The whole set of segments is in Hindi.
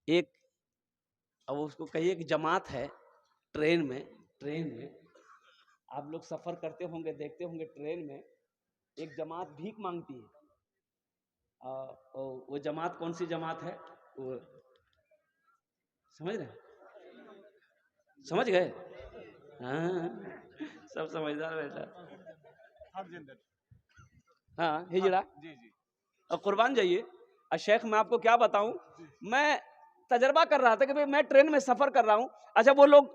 एक, अब उसको कहिए कि जमात है ट्रेन में आप लोग सफर करते होंगे, देखते होंगे ट्रेन में एक जमात भीख मांगती है। वो जमात कौन सी जमात है वो समझ रहे, समझ गए? हाँ, सब समझदार बेटा। हाँ, हिजड़ा और कुर्बान जाइए। और शेख मैं आपको क्या बताऊं, मैं तजर्बा कर रहा था कि भाई मैं ट्रेन में सफर कर रहा हूं। अच्छा, वो लोग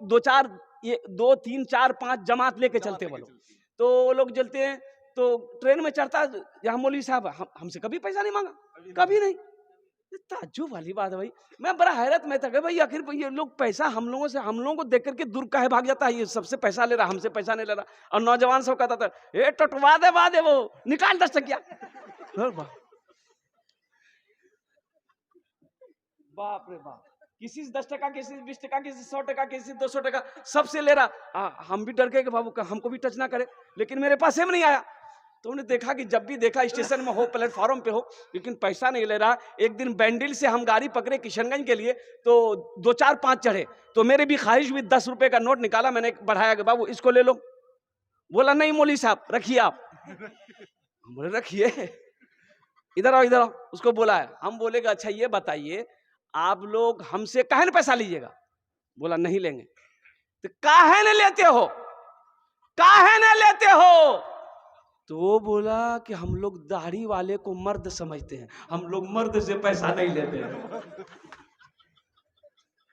दो तीन चार पांच जमात लेके चलते वो लोग, तो वो लोग चलते हैं तो ट्रेन में चढ़ता, यहाँ मौलवी साहब हमसे कभी पैसा नहीं मांगा, कभी नहीं। ताज्जुब वाली बात है भाई, मैं बड़ा हैरत में था कि भाई आखिर ये लोग पैसा हम लोगों को देख करके दूर काहे भाग जाता है, ये सबसे पैसा ले रहा, हमसे पैसा नहीं ले रहा। और नौजवान सब कहता था ए टटवा दे वो निकाल 10 टकिया। बाप रे बाप, किसी से 10 टका, किसी से 20 टका, किसी से 100 टका, किसी से 200 टका, सबसे ले रहा। हम भी डर गए कि बाबू हमको भी टच ना करे, लेकिन मेरे पास में नहीं आया। तो उन्होंने देखा कि जब भी देखा स्टेशन में हो, प्लेटफॉर्म पे हो, लेकिन पैसा नहीं ले रहा। एक दिन बैंडिल से हम गाड़ी पकड़े किशनगंज के लिए, तो 2 4 5 चढ़े, तो मेरे भी ख्वाहिश हुई, 10 रुपए का नोट निकाला, मैंने बढ़ाया कि बाबू इसको ले लो। बोला नहीं मौलवी साहब रखिए आप। हम बोले रखिए, इधर आओ इधर आओ। उसको बोला है, हम बोले कि अच्छा ये बताइए आप लोग हमसे काहे न पैसा लीजिएगा? बोला नहीं लेंगे। तो काहे न लेते हो, काहे न लेते हो? तो बोला कि हम लोग दाढ़ी वाले को मर्द समझते हैं, हम लोग मर्द से पैसा नहीं लेते हैं।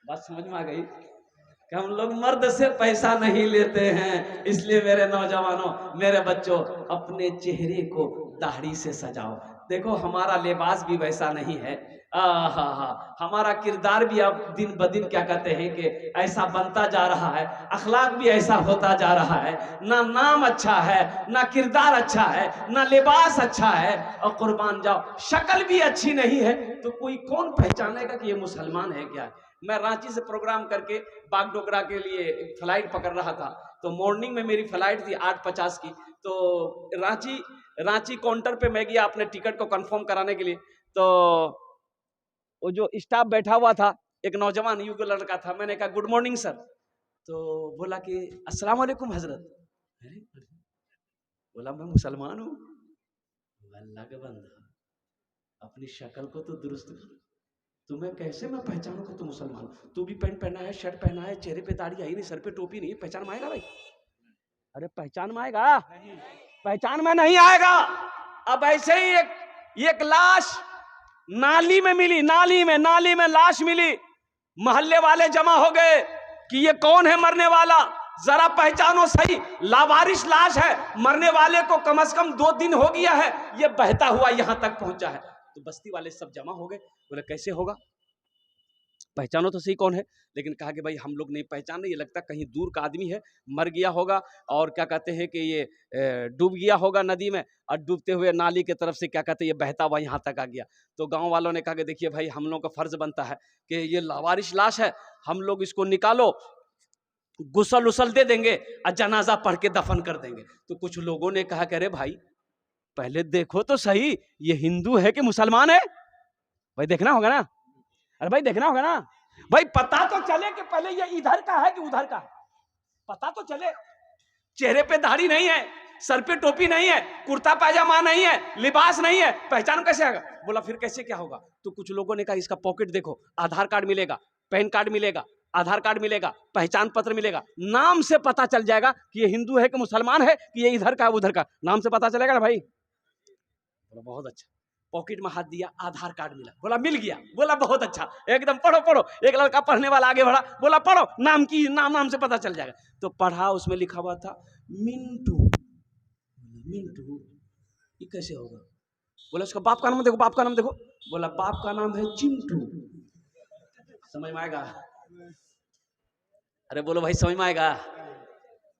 बात समझ में आ गई कि हम लोग मर्द से पैसा नहीं लेते हैं। इसलिए मेरे नौजवानों, मेरे बच्चों, अपने चेहरे को दाढ़ी से सजाओ। देखो हमारा लिबास भी वैसा नहीं है, हमारा किरदार भी अब दिन ब दिन क्या कहते हैं कि ऐसा बनता जा रहा है, अखलाक भी ऐसा होता जा रहा है। ना नाम अच्छा है, ना किरदार अच्छा है, ना लिबास अच्छा है, और कुर्बान जाओ शक्ल भी अच्छी नहीं है, तो कोई कौन पहचानेगा कि ये मुसलमान है क्या है? मैं रांची से प्रोग्राम करके बागडोगरा के लिए फ्लाइट पकड़ रहा था, तो मॉर्निंग में मेरी फ्लाइट थी 8:50 की। तो रांची काउंटर पे मैं गया अपने टिकट को कंफर्म कराने के लिए। तो वो जो स्टाफ बैठा हुआ था, एक नौजवान युग लड़का था, मैंने कहा गुड मॉर्निंग सर। तो बोला कि अस्सलाम वालेकुम हजरत। बोला मैं मुसलमान हूँ। अल्लाह के बंदा, अपनी शक्ल को तो दुरुस्त कर, तुम्हें कैसे मैं पहचानूं कि तुम मुसलमान? तू भी पैंट पहना है, शर्ट पहना है, चेहरे पे दाढ़ी आई नहीं, सर पे टोपी नहीं, पहचान में आएगा भाई? अरे पहचान में आएगा? पहचान में नहीं आएगा। अब ऐसे ही एक लाश नाली में मिली, नाली में लाश मिली, मोहल्ले वाले जमा हो गए कि ये कौन है मरने वाला, जरा पहचानो सही। लावारिश लाश है, मरने वाले को कम से कम 2 दिन हो गया है, ये बहता हुआ यहां तक पहुंचा है। तो बस्ती वाले सब जमा हो गए, बोले कैसे होगा, पहचानो तो सही कौन है। लेकिन कहा कि भाई हम लोग नहीं पहचान रहे, ये लगता कहीं दूर का आदमी है, मर गया होगा, और क्या कहते हैं कि ये डूब गया होगा नदी में, और डूबते हुए नाली की तरफ से क्या कहते हैं ये बहता हुआ यहाँ तक आ गया। तो गांव वालों ने कहा कि देखिए भाई हम लोग का फर्ज बनता है कि ये लावारिश लाश है, हम लोग इसको निकालो, गुसल उसल दे देंगे और जनाजा पढ़ के दफन कर देंगे। तो कुछ लोगों ने कहा कि अरे भाई पहले देखो तो सही, ये हिंदू है कि मुसलमान है? भाई देखना होगा ना, अरे भाई देखना होगा ना भाई, पता तो चले कि पहले ये इधर का है कि उधर का है, पता तो चले। चेहरे पे दाढ़ी नहीं है, सर पे टोपी नहीं है, कुर्ता पायजामा नहीं है, लिबास नहीं है, पहचान कैसे आएगा? बोला फिर कैसे क्या होगा? तो कुछ लोगों ने कहा इसका पॉकेट देखो, आधार कार्ड मिलेगा, पैन कार्ड मिलेगा, आधार कार्ड मिलेगा, पहचान पत्र मिलेगा, नाम से पता चल जाएगा कि ये हिंदू है कि मुसलमान है, कि ये इधर का है उधर का, नाम से पता चलेगा ना भाई। बोला बहुत अच्छा। पॉकेट में हाथ दिया, आधार कार्ड मिला, बोला मिल गया, बोला बहुत अच्छा, एकदम पढ़ो पढ़ो। एक लड़का पढ़ने वाला आगे बढ़ा, बोला पढ़ो, नाम से पता चल जाएगा। तो पढ़ा, उसमें लिखा हुआ था मिंटू। मिंटू ये कैसे होगा? बोला उसका बाप का नाम देखो, बाप का नाम देखो। बोला बाप का नाम है चिंटू। समझ में आएगा? अरे बोलो भाई समझ में आएगा?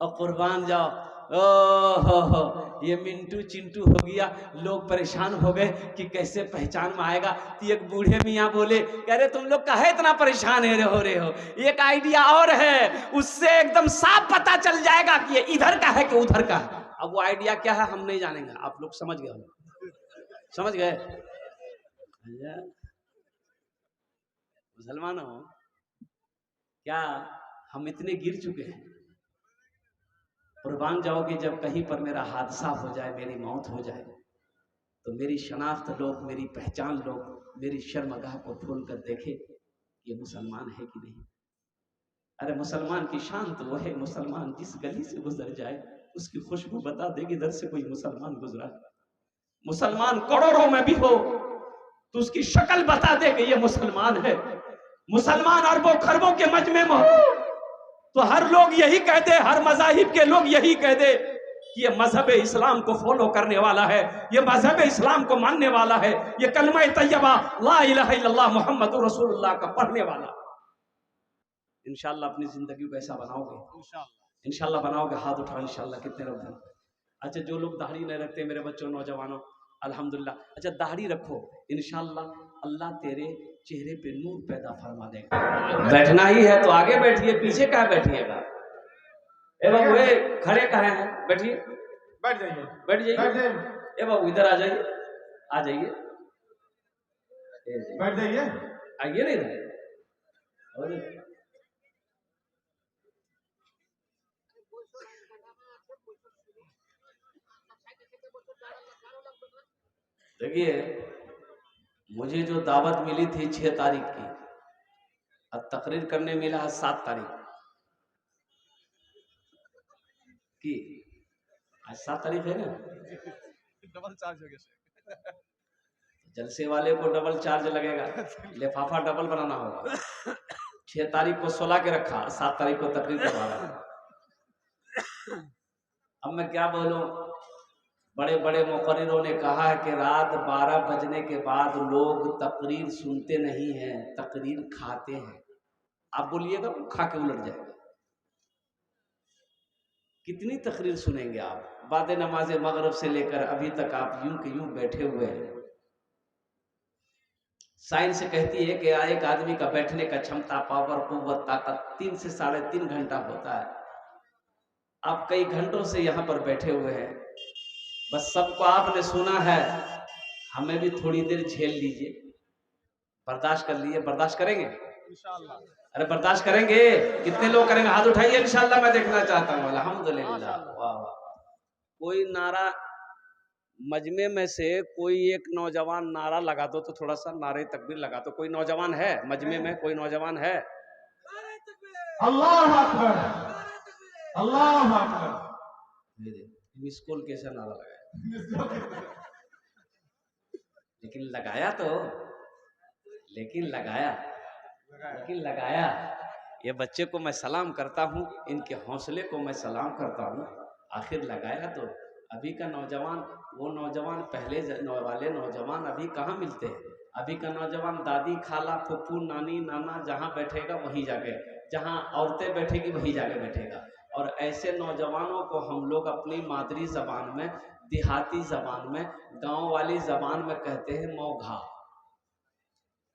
और कुर्बान जाओ, हो ये मिंटू चिंटू हो गया, लोग परेशान हो गए कि कैसे पहचान में आएगा। तो एक बूढ़े मियाँ बोले, कह रहे तुम लोग काहे इतना परेशान हो रहे हो, एक आइडिया और है, उससे एकदम साफ पता चल जाएगा कि ये इधर का है कि उधर का है। अब वो आइडिया क्या है हम नहीं जानेंगे, आप लोग समझ गए, समझ गए? मुसलमानों, क्या हम इतने गिर चुके हैं? कुर्बान जाओ कि जब कहीं पर मेरा हादसा हो जाए, मेरी मौत हो जाए, तो मेरी शनाख्त लोग, मेरी पहचान लोग मेरी शर्मगाह को खोल कर देखे ये मुसलमान है कि नहीं। अरे मुसलमान की शान तो वो है, मुसलमान जिस गली से गुजर जाए उसकी खुशबू बता देगी इधर से कोई मुसलमान गुजरा। मुसलमान करोड़ों में भी हो तो उसकी शक्ल बता दे कि ये मुसलमान है। मुसलमान अरबों खरबों के मजमे में हो तो हर लोग यही कह दे, हर मज़ाहिब के लोग यही कह दे कि ये मजहब इस्लाम को फॉलो करने वाला है, ये मजहब इस्लाम को मानने वाला है, ये कलमा तैयबा ला इलाहा इल्लल्लाह मुहम्मदुर रसूलुल्लाह का पढ़ने वाला। इंशाअल्लाह अपनी जिंदगी को ऐसा बनाओगे, इंशाअल्लाह बनाओगे। हाथ उठाओ इंशाअल्लाह। कितने लोग हैं? अच्छा, जो लोग दाढ़ी नहीं रखते मेरे बच्चों, नौजवानों, अल्हम्दुलिल्लाह, अच्छा दाढ़ी रखो, इंशाअल्लाह अल्लाह तेरे चेहरे पे नूर पैदा फरमा देगा। बैठना ही है तो आगे बैठिए, पीछे क्या बैठिएगा? ए बाबू, खड़े कहाँ हैं? बैठिए, बैठ जाइए, बैठ जाइए। ए बाबू इधर आ जाइए, आ जाइए, बैठ जाइए, आइए नहीं रहे। देखिए, मुझे जो दावत मिली थी 6 तारीख की, अब तकरीर करने मिला है 7 तारीख की। आज 7 तारीख है ना, डबल चार्ज हो गया। जलसे वाले को डबल चार्ज लगेगा, लिफाफा डबल बनाना होगा। 6 तारीख को 16 के रखा, 7 तारीख को तकरीर करवा रहा है। अब मैं क्या बोलूं, बड़े बड़े मुकर्रिरों ने कहा है कि रात 12 बजने के बाद लोग तकरीर सुनते नहीं हैं, तकरीर खाते हैं। आप बोलिएगा वो खा के उलट जाएगा। कितनी तकरीर सुनेंगे आप? बाद नमाज मगरिब से लेकर अभी तक आप यूं के यूं बैठे हुए हैं। साइंस कहती है कि एक आदमी का बैठने का क्षमता, पावर, कुव्वत, ताकत 3 से 3.5 घंटा होता है। आप कई घंटों से यहाँ पर बैठे हुए हैं, बस सबको आपने सुना है, हमें भी थोड़ी देर झेल लीजिए, बर्दाश्त कर लिए। बर्दाश्त करेंगे इंशाअल्लाह? अरे बर्दाश्त करेंगे? कितने लोग करेंगे? हाथ उठाइए इंशाअल्लाह, मैं देखना चाहता हूँ। अल्हम्दुलिल्लाह, वाह वाह। कोई नारा मजमे में से कोई एक नौजवान नारा लगा दो तो थोड़ा सा नारे तकबीर लगा दो। कोई नौजवान है मजमे में? कोई नौजवान है? अल्लाह अकबर, अल्लाह अकबर। मिस कॉल कैसा नारा लगाया? लेकिन लगाया तो, लेकिन लगाया। ये बच्चे को मैं सलाम करता हूँ, इनके हौसले को मैं सलाम करता हूँ। आखिर लगाया तो। अभी का नौजवान, वो नौजवान पहले वाले नौजवान अभी कहाँ मिलते हैं? अभी का नौजवान दादी, खाला, फूफू, नानी, नाना जहाँ बैठेगा वहीं जाके, जहाँ औरतें बैठेगी वहीं जाके बैठेगा। और ऐसे नौजवानों को हम लोग अपनी मादरी जबान में, देहाती जबान में, गांव वाली जबान में कहते हैं मौघा।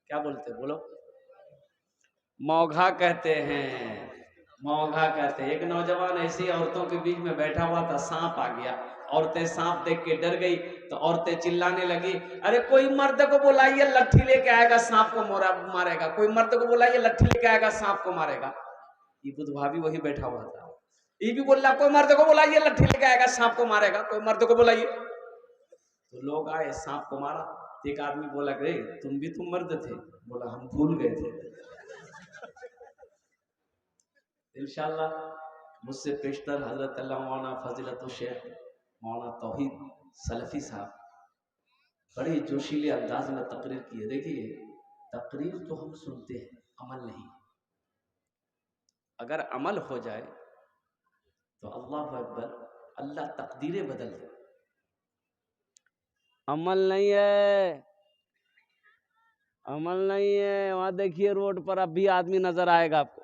क्या बोलते हैं? बोलो। मौघा कहते हैं, मौघा कहते हैं। एक नौजवान ऐसी औरतों के बीच में बैठा हुआ था, सांप आ गया। औरतें सांप देख के डर गई तो औरतें चिल्लाने लगी, अरे कोई मर्द को बुलाइए, लट्ठी लेके आएगा, सांप को मारेगा। कोई मर्द को बुलाइए, लट्ठी लेके आएगा, सांप को मारेगा। ये बुद्ध भाभी वही बैठा हुआ था, ये भी बोल रहा कोई मर्द को बुलाइए, लट्ठी लेके आएगा, सांप को मारेगा। कोई मर्द को बुलाइए। तो लोग आए, सांप को मारा। एक आदमी बोला, रे तुम भी तुम मर्द थे? बोला हम भूल गए थे। इंशाअल्लाह मुझसे पेशतर हजरत मौलाना फजीलतुल शेख मौलाना तौहीद सलफी साहब बड़े जोशीले अंदाज में तकरीर किए। देखिए, तकरीर तो हम सुनते हैं, अमल नहीं। अगर अमल हो जाए तो अल्लाह अकबर, अल्लाह तकदीरें बदल दे। अमल नहीं है, अमल नहीं है। वहां देखिए रोड पर अब भी आदमी नजर आएगा आपको,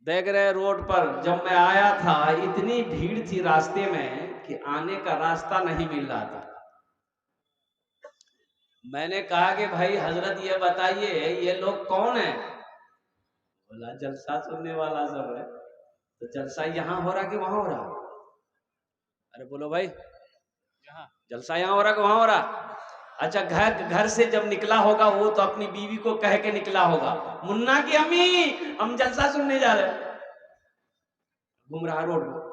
देख रहे रोड पर। जब मैं आया था इतनी भीड़ थी रास्ते में कि आने का रास्ता नहीं मिल रहा था। मैंने कहा कि भाई हजरत ये बताइए ये लोग कौन है? बोला जलसा सुनने वाला सब है। तो जलसा यहाँ हो रहा कि वहां हो रहा? अरे बोलो भाई, यहाँ जलसा यहाँ हो रहा कि वहां हो रहा? अच्छा, घर घर से जब निकला होगा वो तो अपनी बीवी को कह के निकला होगा, मुन्ना की अम्मी हम जलसा सुनने जा रहे हैं, गुमराह रोड में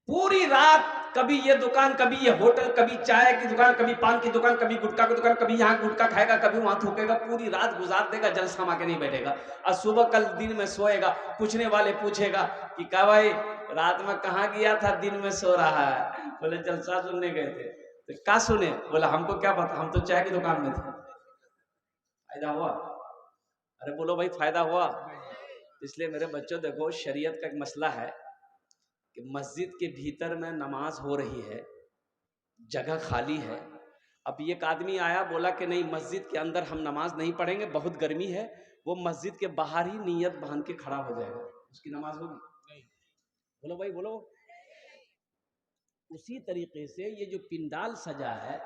पूरी रात, कभी ये दुकान, कभी ये होटल, कभी चाय की दुकान, कभी पान की दुकान, कभी गुटखा की दुकान, कभी यहाँ गुटखा खाएगा, कभी वहां थूकेगा, पूरी रात गुजार देगा, जलसा में आके नहीं बैठेगा। और सुबह कल दिन में सोएगा, पूछने वाले पूछेगा कि क्या भाई रात में कहाँ गया था, दिन में सो रहा है? बोले जलसा सुनने गए थे। तो क्या सुने? बोला हमको क्या पता, हम तो चाय की दुकान में थे। फायदा हुआ? अरे बोलो भाई, फायदा हुआ? इसलिए मेरे बच्चों देखो, शरीयत का एक मसला है कि मस्जिद के भीतर में नमाज हो रही है, जगह खाली है। अब एक आदमी आया, बोला कि नहीं मस्जिद के अंदर हम नमाज नहीं पढ़ेंगे, बहुत गर्मी है। वो मस्जिद के बाहर ही नियत बांध के खड़ा हो जाएगा, उसकी नमाज होगी नहीं? बोलो भाई बोलो। उसी तरीके से ये जो पिंडाल सजा है,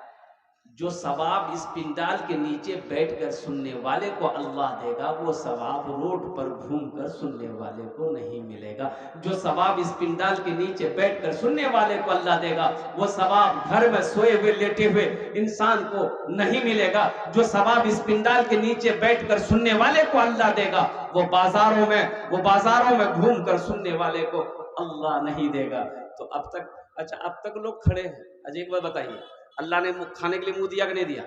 जो सवाब इस पिंडाल के नीचे बैठकर सुनने वाले को अल्लाह देगा, वो सवाब रोड पर घूमकर सुनने वाले को नहीं मिलेगा। जो सवाब इस पिंडाल के नीचे बैठकर सुनने वाले को अल्लाह देगा, वो सवाब घर में सोए हुए लेटे हुए इंसान को नहीं मिलेगा। जो सवाब इस पिंडाल के नीचे बैठकर सुनने वाले को अल्लाह देगा, वो बाजारों में घूमकर सुनने वाले को अल्लाह नहीं देगा। तो अब तक, अच्छा अब तक लोग खड़े हैं। अच्छा एक बात बताइए, अल्लाह ने खाने के लिए मुंह दिया कि नहीं दिया?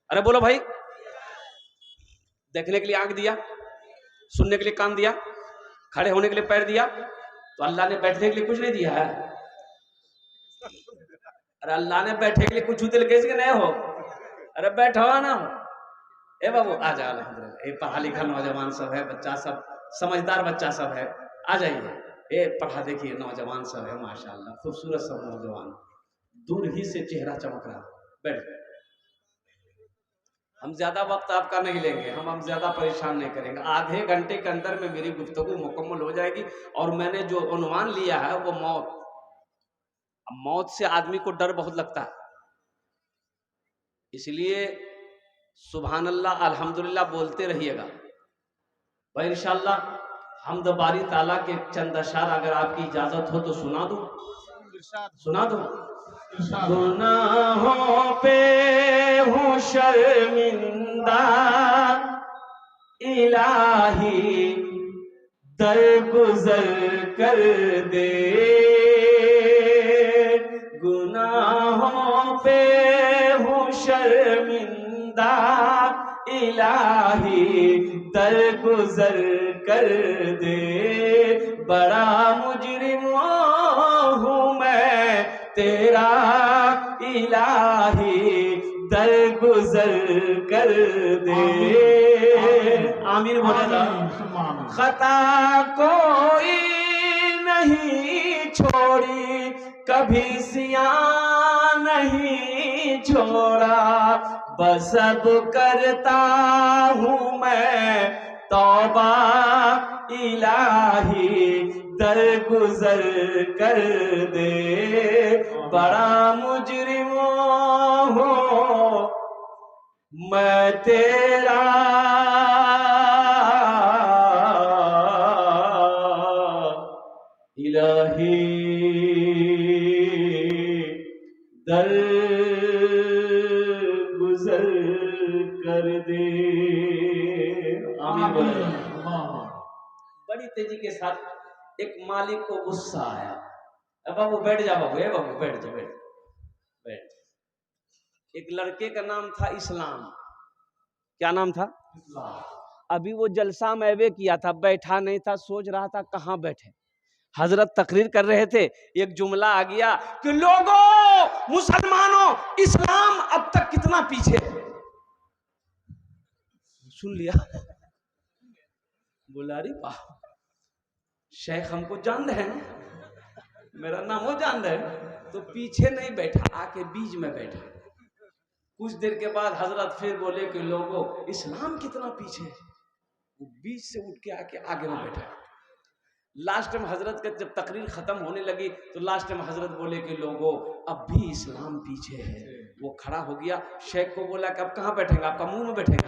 अरे बोलो भाई। देखने के लिए आंख दिया, सुनने के लिए कान दिया, खड़े होने के लिए पैर दिया, तो अल्लाह ने बैठने के लिए कुछ नहीं दिया है? अरे अल्लाह ने बैठने के लिए कुछ दिल कैसे कि नहीं हो? अरे बैठो ना ए बाबू, आ जाओ। अल्हम्दुलिल्लाह, ये पढ़ा लिखा नौजवान सब है, बच्चा सब समझदार बच्चा सब है, आ जाइए। ये पढ़ा देखिए नौजवान सब है, माशाल्लाह खूबसूरत सब नौजवान, दूर ही से चेहरा चमक रहा। बैठ, हम ज्यादा वक्त आपका नहीं लेंगे, हम ज्यादा परेशान नहीं करेंगे। आधे घंटे के अंदर में मेरी गुफ्तगू मुकम्मल हो जाएगी। और मैंने जो उन्वान लिया है वो मौत। अब मौत से आदमी को डर बहुत लगता है, इसलिए सुभान अल्लाह अल्हम्दुलिल्लाह बोलते रहिएगा। भाई इंशाअल्लाह हमद बारी ताला के चंद अशार अगर आपकी इजाजत हो तो सुना दो। गुनाहों पे हूँ शर्मिंदा, इलाही दरगुजर कर दे। गुनाहों पे हूँ शर्मिंदा, इलाही दरगुजर कर दे। बड़ा मुजरिम हूँ मैं तेरा, इलाही दरगुजर कर दे। आमीन बोले। खता कोई नहीं छोड़ी, कभी सियां नहीं छोड़ा, बस अब करता हूँ मैं तौबा, इलाही दरगुजर कर दे। बड़ा मुजरिम हूँ मैं तेरा, इलाही दरगुजर कर दे। आमीन बोले। बड़ी तेजी के साथ एक मालिक को गुस्सा आया। अब बाबू बैठ जा, बाबू ए बाबू बैठ जा, बैठ। एक लड़के का नाम था इस्लाम। क्या नाम था? इस्लाम। अभी वो जलसा में वे किया था, बैठा नहीं था, सोच रहा था कहाँ बैठे। हजरत तकरीर कर रहे थे, एक जुमला आ गया कि लोगों, मुसलमानों, इस्लाम अब तक कितना पीछे है। सुन लिया, बोला अरे वाह, शेख हमको जान रहे हैं, मेरा नाम हो जान रहे हैं। तो पीछे नहीं बैठा, आके बीच में बैठा। कुछ देर के बाद हजरत फिर बोले कि लोगों, इस्लाम कितना पीछे है। वो बीच से उठ के आके आगे में बैठा। लास्ट में हजरत का जब तकरीर खत्म होने लगी तो लास्ट में हजरत बोले कि लोगों, अब भी इस्लाम पीछे है। वो खड़ा हो गया, शेख को बोला कि अब कहाँ बैठेंगे? आपका मुंह में बैठेंगे।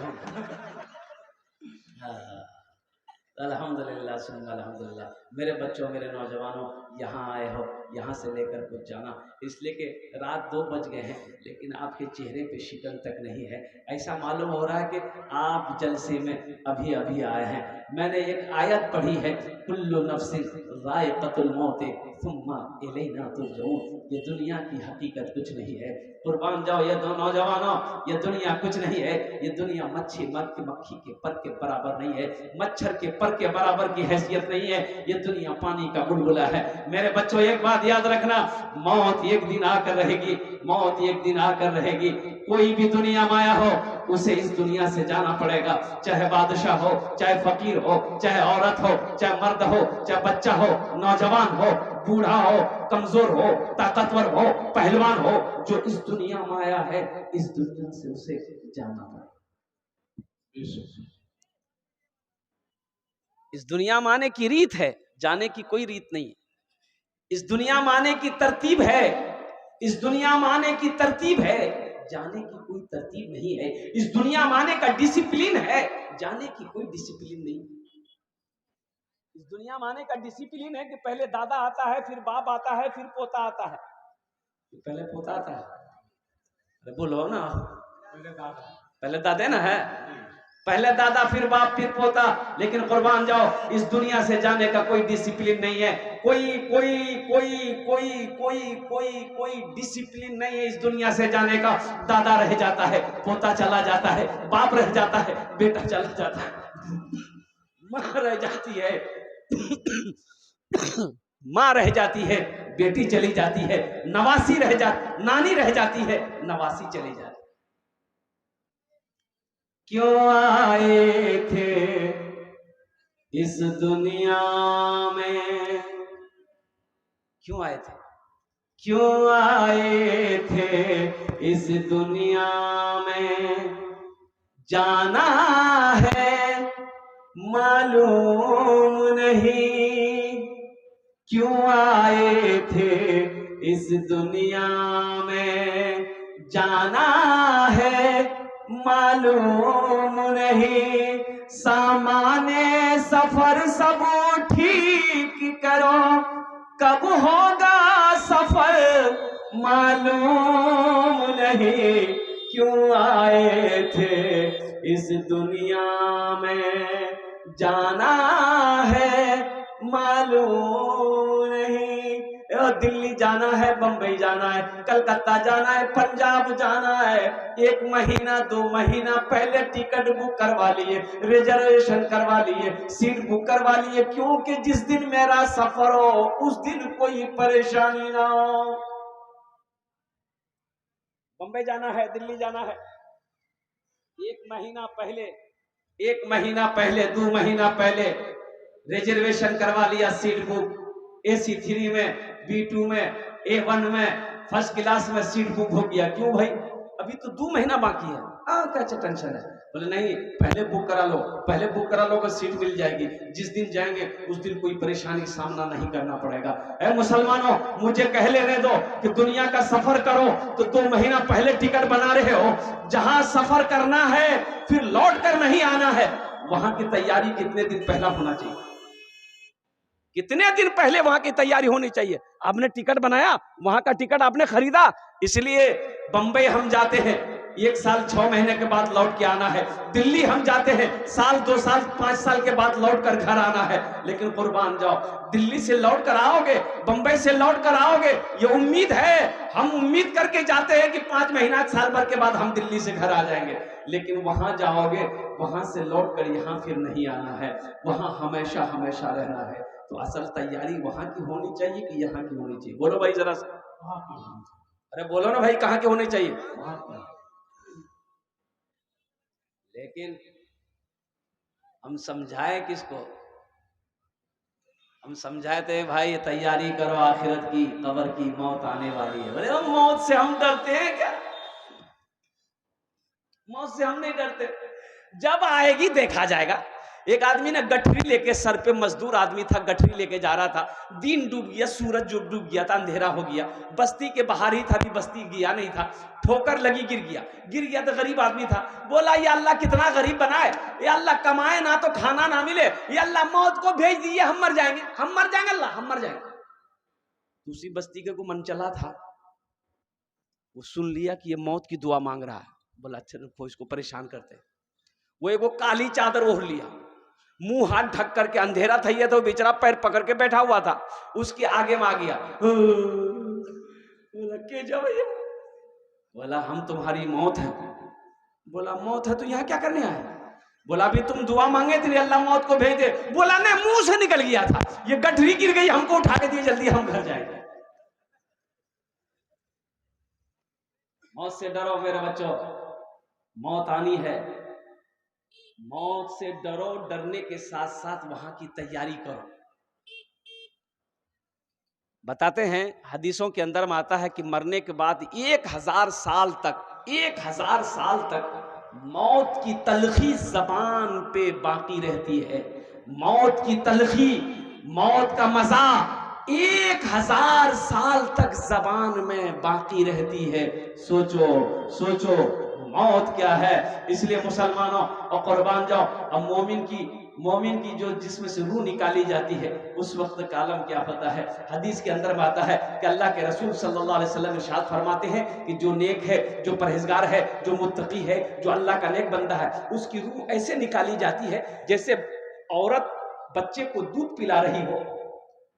अल्हम्दुलिल्लाह सुन अल्हम्दुलिल्लाह। मेरे बच्चों, मेरे नौजवानों, यहाँ आए हो, यहाँ से लेकर कुछ जाना, इसलिए कि रात 2 बज गए हैं लेकिन आपके चेहरे पे शिकन तक नहीं है। ऐसा मालूम हो रहा है कि आप जलसे में अभी अभी आए हैं। मैंने एक आयत पढ़ी है, कुल्लु नफ्सिन ज़ाइक़तुल मौत सुम्मा इलैना तुरजऊन। ये दुनिया की हकीकत कुछ नहीं है, कुर्बान जाओ ये दो नौजवानों, ये दुनिया कुछ नहीं है। ये दुनिया मच्छी मक्खी के पर के बराबर नहीं है, मच्छर के पर के बराबर की हैसियत नहीं है। ये दुनिया पानी का बुलबुला है। मेरे बच्चों एक बात याद रखना, मौत एक दिन आकर रहेगी, मौत एक दिन आकर रहेगी। कोई भी दुनिया माया हो, उसे इस दुनिया से जाना पड़ेगा, चाहे बादशाह हो, चाहे फकीर हो, चाहे औरत हो, चाहे मर्द हो, चाहे बच्चा हो, नौजवान हो, बूढ़ा हो, कमजोर हो, ताकतवर हो, पहलवान हो, जो इस दुनिया में आया है, इस दुनिया से उसे जाना पड़ेगा। इस दुनिया में आने की रीत है, जाने की कोई रीत नहीं। इस दुनिया में आने की तरतीब है, इस दुनिया में आने की तरतीब है, जाने की कोई तरतीब नहीं है। इस दुनिया में आने का डिसिप्लिन है, जाने की कोई डिसिप्लिन नहीं। इस दुनिया में आने का डिसिप्लिन है कि पहले दादा आता है, फिर बाप आता है, फिर पोता आता है। पहले पोता आता है, अरे बोलो ना, पहले दादे ना है, पहले दादा फिर बाप फिर पोता। लेकिन कुर्बान जाओ, इस दुनिया से जाने का कोई डिसिप्लिन नहीं है। कोई कोई कोई कोई कोई कोई कोई डिसिप्लिन नहीं है इस दुनिया से जाने का। दादा रह जाता है, पोता चला जाता है, बाप रह जाता है, बेटा चला जाता है, माँ रह जाती है माँ रह जाती है, बेटी चली जाती है, नवासी रह जाती, नानी रह जाती है, नवासी चली जाती। क्यों आए थे इस दुनिया में, क्यों आए थे, क्यों आए थे इस दुनिया में, जाना है मालूम नहीं। क्यों आए थे इस दुनिया में, जाना है मालूम नहीं। सामाने सफर सब ठीक करो, कब होगा सफर मालूम नहीं। क्यों आए थे इस दुनिया में, जाना है मालूम नहीं। दिल्ली जाना है, बंबई जाना है, कलकत्ता जाना है, पंजाब जाना है, 1 महीना 2 महीना पहले टिकट बुक करवा लिए, रिजर्वेशन करवा लिए, सीट बुक करवा लिए, क्योंकि जिस दिन मेरा सफर हो उस दिन कोई परेशानी ना हो। बंबई जाना है, दिल्ली जाना है, 1 महीना पहले, 1 महीना पहले, 2 महीना पहले रिजर्वेशन करवा लिया, सीट बुक, AC 3 में, B2 में, A1 में, फर्स्ट क्लास में सीट बुक हो गया। क्यों भाई, अभी तो 2 महीना बाकी है, क्या टेंशन है। बोले नहीं, पहले बुक करा लो, पहले बुक करा लो, सीट मिल जाएगी, जिस दिन जाएंगे उस दिन कोई परेशानी का सामना नहीं करना पड़ेगा। ऐ मुसलमानों, मुझे कह लेने दो कि दुनिया का सफर करो तो 2 महीना पहले टिकट बना रहे हो। जहां सफर करना है फिर लौट कर नहीं आना है, वहां की तैयारी कितने दिन पहला होना चाहिए, कितने दिन पहले वहां की तैयारी होनी चाहिए। आपने टिकट बनाया, वहां का टिकट आपने खरीदा, इसलिए बंबई हम जाते हैं 1 साल 6 महीने के बाद लौट के आना है, दिल्ली हम जाते हैं 1 साल 2 साल 5 साल के बाद लौट कर घर आना है। लेकिन कुर्बान जाओ, दिल्ली से लौट कर आओगे, बंबई से लौट कर आओगे, ये उम्मीद है, हम उम्मीद करके जाते हैं कि 5 महीना 1 साल भर के बाद हम दिल्ली से घर आ जाएंगे। लेकिन वहां जाओगे, वहां से लौट कर यहाँ फिर नहीं आना है, वहां हमेशा हमेशा रहना है। तो असल तैयारी वहां की होनी चाहिए कि यहाँ की होनी चाहिए? बोलो भाई जरा सा, अरे बोलो ना भाई, कहाँ की होनी चाहिए? लेकिन हम समझाए किसको? हम समझाते हैं भाई तैयारी करो आखिरत की, कब्र की, मौत आने वाली है। बोले मौत से हम डरते हैं क्या? मौत से हम नहीं डरते, जब आएगी देखा जाएगा। एक आदमी ने गठरी लेके, सर पे मजदूर आदमी था, गठरी लेके जा रहा था, दिन डूब गया, सूरज जो डूब गया था, अंधेरा हो गया, बस्ती के बाहर ही था, भी बस्ती गया नहीं था, ठोकर लगी, गिर गया तो गरीब आदमी था। बोला या अल्लाह कितना गरीब बनाए, या अल्लाह कमाए ना तो खाना ना मिले, या अल्लाह मौत को भेज दिए, हम मर जाएंगे, हम मर जाएंगे, अल्लाह हम मर जाएंगे। दूसरी बस्ती के को मन चला था, वो सुन लिया कि ये मौत की दुआ मांग रहा है, बोला अच्छा रुको इसको परेशान करते। वो एगो काली चादर ओढ़ लिया, मुंह हाथ ढक करके, अंधेरा था ये तो बेचारा पैर पकड़ के बैठा हुआ था, उसके आगे में आ गया। बोला के जाओ भैया, बोला हम तुम्हारी मौत है। बोला मौत है तो यहाँ क्या करने आए? बोला अभी तुम दुआ मांगे थे अल्लाह मौत को भेज दे। बोला नहीं, मुंह से निकल गया था, ये गठरी गिर गई, हमको उठा के दिए, जल्दी हम घर जाएंगे। मौत से डरो मेरे बच्चों, मौत आनी है, मौत से डरो, डरने के साथ साथ वहां की तैयारी करो। बताते हैं हदीसों के अंदर में आता है कि मरने के बाद 1000 साल तक, 1000 साल तक मौत की तलखी जबान पे बाकी रहती है। मौत की तलखी, मौत का मजा 1000 साल तक जबान में बाकी रहती है। सोचो सोचो मौत क्या है। इसलिए मुसलमानों और कुर्बान जाओ, अब मोमिन की जो जिस्म से रूह निकाली जाती है उस वक्त का आलम क्या होता है। हदीस के अंदर में आता है कि अल्लाह के रसूल सल्लल्लाहु अलैहि वसल्लम इरशाद फरमाते हैं कि जो नेक है, जो परहेजगार है, जो मुत्तकी है, जो अल्लाह का नेक बंदा है, उसकी रूह ऐसे निकाली जाती है जैसे औरत बच्चे को दूध पिला रही हो।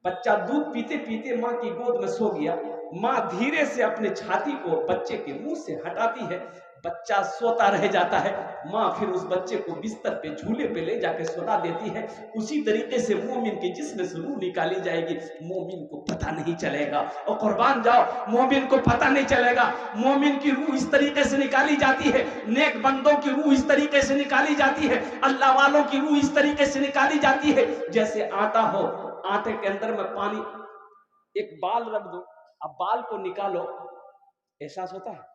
बच्चा दूध पीते पीते माँ की गोद में सो गया, माँ धीरे से अपने छाती को बच्चे के मुंह से हटाती है, बच्चा सोता रह जाता है, माँ फिर उस बच्चे को बिस्तर पे झूले पे ले जाके सुला देती है। उसी तरीके से मोमिन के जिस्म से रूह निकाली जाएगी, मोमिन को पता नहीं चलेगा। और कुर्बान जाओ, मोमिन को पता नहीं चलेगा। मोमिन की रूह इस तरीके से निकाली जाती है, नेक बंदों की रूह इस तरीके से निकाली जाती है, अल्लाह वालों की रूह इस तरीके से निकाली जाती है जैसे आटा हो, आटे के अंदर में पानी, एक बाल रख दो, अब बाल को निकालो, एहसास होता है?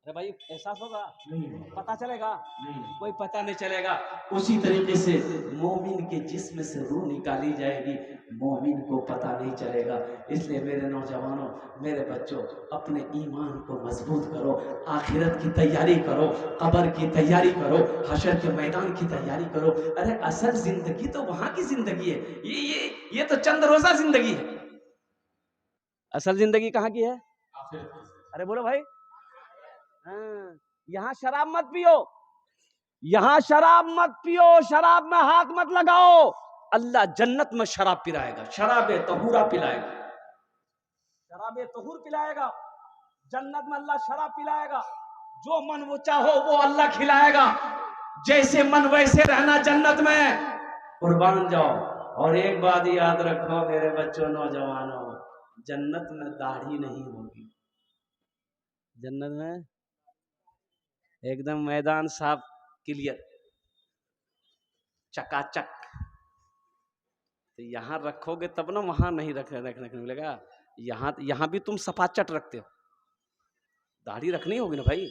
अरे भाई एहसास होगा? नहीं। पता चलेगा? नहीं, कोई पता नहीं चलेगा। उसी तरीके से मोमिन के जिस्म से रूह निकाली जाएगी, मोमिन को पता नहीं चलेगा। इसलिए मेरे नौजवानों, मेरे बच्चों, अपने ईमान को मजबूत करो, आखिरत की तैयारी करो, कब्र की तैयारी करो, हशर के मैदान की तैयारी करो। अरे असल जिंदगी तो वहां की जिंदगी है, ये तो चंद रोजा जिंदगी है। असल जिंदगी कहाँ की है? अरे बोलो भाई। यहाँ शराब मत पियो, यहाँ शराब मत पियो, शराब में हाथ मत लगाओ। अल्लाह जन्नत में शराब पिलाएगा, शराब तहूरा पिलाएगा, शराब तहूर पिलाएगा। जन्नत में अल्लाह शराब पिलाएगा, जो मन वो चाहो वो अल्लाह खिलाएगा। जैसे मन वैसे रहना जन्नत में। कुर्बान जाओ। और एक बात याद रखो मेरे बच्चों, नौजवानों, जन्नत में दाढ़ी नहीं होगी। जन्नत में एकदम मैदान साफ, क्लियर, चकाचक। तो यहाँ रखोगे तब ना, वहां नहीं रखने को मिलेगा। यहाँ भी तुम सपाचट रखते हो, दाढ़ी रखनी होगी ना भाई।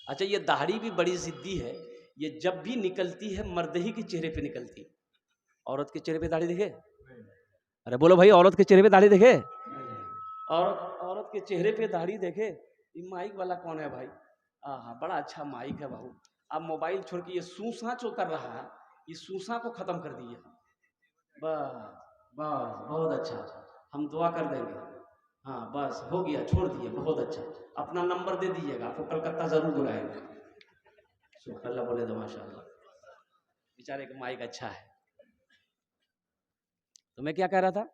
अच्छा, ये दाढ़ी भी बड़ी जिद्दी है, ये जब भी निकलती है मर्द ही के चेहरे पे निकलती, औरत के चेहरे पे दाढ़ी देखे? अरे बोलो भाई, औरत के चेहरे पे दाढ़ी देखे? औरत के चेहरे पे दाढ़ी देखे? ये माइक वाला कौन है भाई? हाँ, बड़ा अच्छा माइक है बाबू। अब मोबाइल छोड़ के ये सूसा जो कर रहा है, ये सूसा को खत्म कर दिए। बस बस, बहुत अच्छा, हम दुआ कर देंगे। हाँ बस हो गया, छोड़ दिए, बहुत अच्छा। अपना नंबर दे दीजिएगा, आपको कलकत्ता जरूर बुलाएंगे। अल्लाह बोले तो माशाअल्लाह, बेचारे का माइक अच्छा है। तो मैं क्या कह रहा था?